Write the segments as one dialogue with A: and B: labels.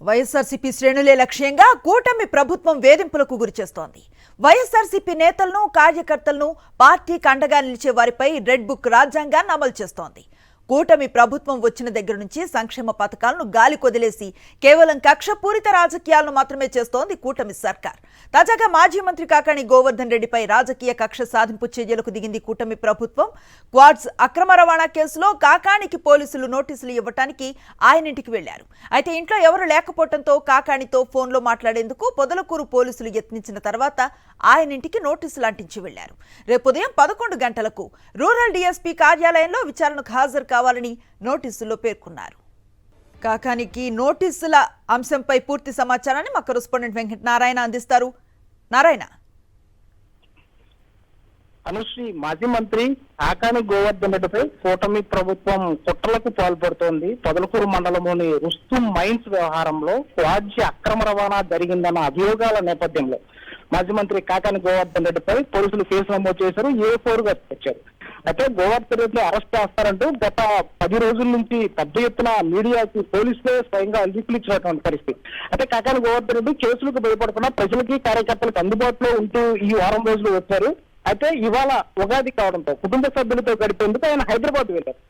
A: వైఎస్ఆర్సీపీ శ్రేణులే లక్ష్యంగా కూటమి ప్రభుత్వం వేధింపులకు గురిచేస్తోంది. వైఎస్ఆర్సీపీ నేతలను, కార్యకర్తలను, పార్టీకి అండగా నిలిచే వారిపై రెడ్ బుక్ రాజ్యాంగాన్ని అమలు చేస్తోంది. కూటమి ప్రభుత్వం వచ్చిన దగ్గర నుంచి సంక్షేమ పథకాలను గాలి కొదిలేసి కేవలం కక్షపూరిత రాజకీయాలను మాత్రమే చేస్తోంది కూటమి సర్కార్. తాజాగా మాజీ మంత్రి కాకాణి గోవర్ధన్ రెడ్డిపై రాజకీయ కక్ష సాధింపు చర్యలకు దిగింది కూటమి ప్రభుత్వం. క్వాడ్స్ అక్రమ రవాణా కేసులో కాకాణికి పోలీసులు నోటీసులు ఇవ్వడానికి ఆయన ఇంటికి వెళ్లారు. అయితే ఇంట్లో ఎవరు లేకపోవడంతో కాకాణితో ఫోన్లో మాట్లాడేందుకు పొదలకూరు పోలీసులు యత్నించిన తర్వాత ఆయన ఇంటికి నోటీసులు అంటించి వెళ్లారు. రేపు ఉదయం 11 గంటలకు రూరల్ డీఎస్పీ కార్యాలయంలో విచారణకు హాజరు కావాలని నోటీసుల్లో పేర్కొన్నారు. కాకానికి నోటీసుల అంశంపై పూర్తి సమాచారాన్ని మా కరెస్పాండెంట్ వెంకట నారాయణ అందిస్తారు. నారాయణ,
B: అనుశ్రీ, మాజీ మంత్రి కాకాణి గోవర్ధన్ రెడ్డిపై కూటమి ప్రభుత్వం కుట్రలకు పాల్పడుతోంది. పొదలకూరు మండలంలోని రుస్తుం మైన్స్ వ్యవహారంలో వాజ్య అక్రమ రవాణా జరిగిందన్న అభియోగాల నేపథ్యంలో మాజీ మంత్రి కాకాణి గోవర్ధన్ రెడ్డిపై పోలీసులు కేసు నమోదు చేశారు. A4 గా తెచ్చారు. అయితే గోవర్ధన్ రెడ్డిని అరెస్ట్ చేస్తారంటూ గత 10 రోజుల నుంచి పెద్ద ఎత్తున మీడియాకి పోలీసులే స్వయంగా అలిపిలిచ్చినటువంటి పరిస్థితి. అయితే కాకాణి గోవర్ధన్ రెడ్డి కేసులకు భయపడకుండా ప్రజలకి, కార్యకర్తలకు అందుబాటులో ఉంటూ ఈ వారం రోజులు వచ్చారు. అయితే ఇవాళ ఉగాది కావడంతో కుటుంబ సభ్యులతో గడిపేందుకు ఆయన హైదరాబాద్ వెళ్ళారు.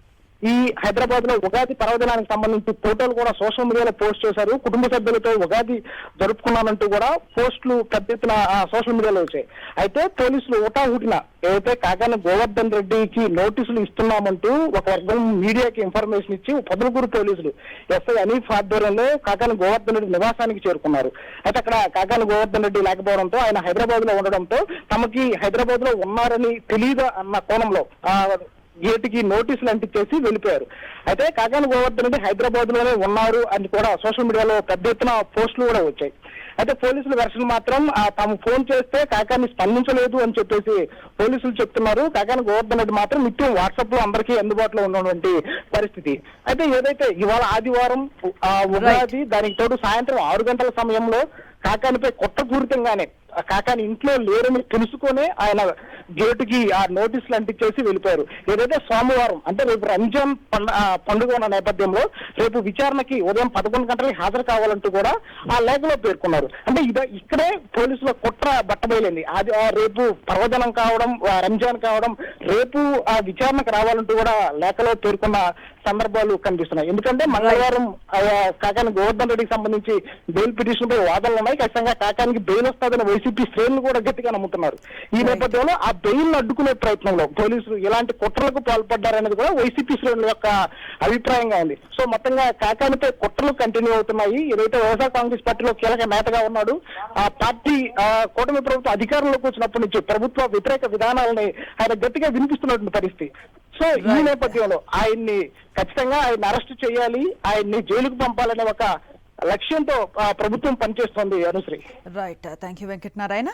B: ఈ హైదరాబాద్ లో ఉగాది పర్వదినానికి సంబంధించి ఫోటోలు కూడా సోషల్ మీడియాలో పోస్ట్ చేశారు. కుటుంబ సభ్యులతో ఉగాది జరుపుకున్నానంటూ కూడా పోస్టులు పెద్ద ఎత్తున సోషల్ మీడియాలో వచ్చాయి. అయితే పోలీసులు హుటాహుటిన ఏదైతే కాకాణి గోవర్ధన్ రెడ్డికి నోటీసులు ఇస్తున్నామంటూ ఒక వర్గం మీడియాకి ఇన్ఫర్మేషన్ ఇచ్చి పొదలకూరు పోలీసులు ఎస్ఐ అనీఫ్ ఆధ్వర్యంలో కాకాణి గోవర్ధన్ రెడ్డి నివాసానికి చేరుకున్నారు. అయితే అక్కడ కాకాణి గోవర్ధన్ రెడ్డి లేకపోవడంతో, ఆయన హైదరాబాద్ లో ఉండడంతో తమకి హైదరాబాద్ లో ఉన్నారని తెలియదు అన్న కోణంలో గేటుకి నోటీసులు అంటించేసి వెళ్ళిపోయారు. అయితే కాకాణి గోవర్ధన్ రెడ్డి హైదరాబాద్ లోనే ఉన్నారు అని కూడా సోషల్ మీడియాలో పెద్ద ఎత్తున పోస్టులు కూడా వచ్చాయి. అయితే పోలీసుల వెర్షన్ మాత్రం తాము ఫోన్ చేస్తే కాకాణి స్పందించలేదు అని చెప్పేసి పోలీసులు చెప్తున్నారు. కాకాణి గోవర్ధన్ రెడ్డి మాత్రం నిత్యం వాట్సాప్ లో అందరికీ అందుబాటులో ఉన్నటువంటి పరిస్థితి. అయితే ఏదైతే ఇవాళ ఆదివారం ఉగాది, దానికి తోడు సాయంత్రం 6 గంటల సమయంలో కాకాణిపై కుట్రపూరితంగానే కాకాణి ఇంట్లో లేరని తెలుసుకొని ఆయన గేటుకి ఆ నోటీసులు అంటించేసి వెళ్ళిపోయారు. ఏదైతే సోమవారం అంటే రేపు రంజాన్ పండుగ ఉన్న నేపథ్యంలో రేపు విచారణకి ఉదయం 11 గంటలకి హాజరు కావాలంటూ కూడా ఆ లేఖలో పేర్కొన్నారు. అంటే ఇక్కడే పోలీసుల కుట్ర బట్టబయలింది. అది రేపు పర్వదినం కావడం, రంజాన్ కావడం, రేపు ఆ విచారణకు రావాలంటూ కూడా లేఖలో పేర్కొన్న సందర్భాలు కనిపిస్తున్నాయి. ఎందుకంటే మంగళవారం కాకాణి గోవర్ధన్ రెడ్డికి సంబంధించి బెయిల్ పిటిషన్ పై వాదనలు ఉన్నాయి. ఖచ్చితంగా కాకానికి బెయిల్ వస్తుందని వైసీపీ శ్రేణులు కూడా గట్టిగా నమ్ముతున్నారు. ఈ నేపథ్యంలో ఆ బెయిల్ అడ్డుకునే ప్రయత్నంలో పోలీసులు ఎలాంటి కుట్రలకు పాల్పడ్డారనేది కూడా వైసీపీ శ్రేణుల యొక్క అభిప్రాయంగా ఉంది. సో మొత్తంగా కాకానిపై కుట్రలు కంటిన్యూ అవుతున్నాయి. ఏదైతే వైఎస్ఆర్ కాంగ్రెస్ పార్టీలో కీలక నేతగా ఉన్నాడు, ఆ పార్టీ కూటమి ప్రభుత్వం అధికారంలోకి వచ్చినప్పటి నుంచి ప్రభుత్వ వ్యతిరేక విధానాలని ఆయన గట్టిగా వినిపిస్తున్నటువంటి పరిస్థితి. సో ఈ నేపథ్యంలో ఆయన్ని ఖచ్చితంగా ఆయన అరెస్ట్ చేయాలి, ఆయన్ని జైలుకు పంపాలనే ఒక లక్ష్యంతో ప్రభుత్వం పనిచేస్తోంది. Anusri,
A: right. Thank you Venkata Narayana.